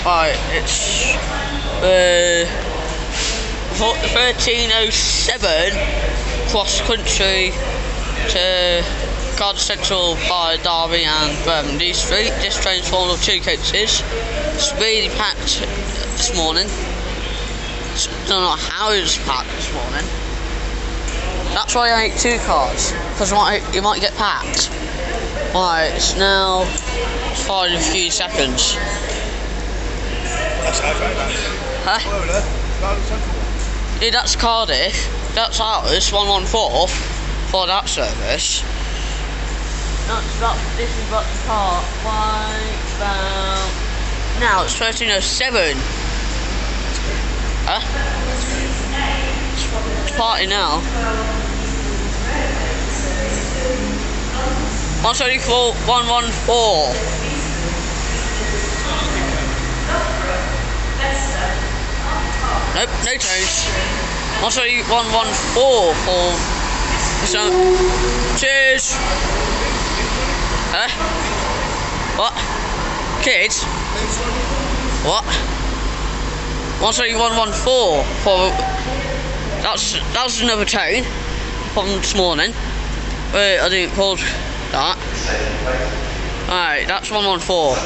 Right, it's 13:07 cross country to Garden Central by Derby and Bermondsey Street. This train's full of 2 coaches. It's really packed this morning. Don't know how it was packed this morning. That's why I ate 2 cars, because you might get packed. Right, it's now 5 in a few seconds. Huh? Yeah, that's Cardiff. That's ours, 114 for that service. This is about the car. Right about now it's 13:07. Huh? It's party now. 134, 114. Nope, no toes. 114 for so. Cheers. Huh? What? Kids? What? 114 for. That's another tone from this morning. Wait, I didn't call that. Alright, that's 114.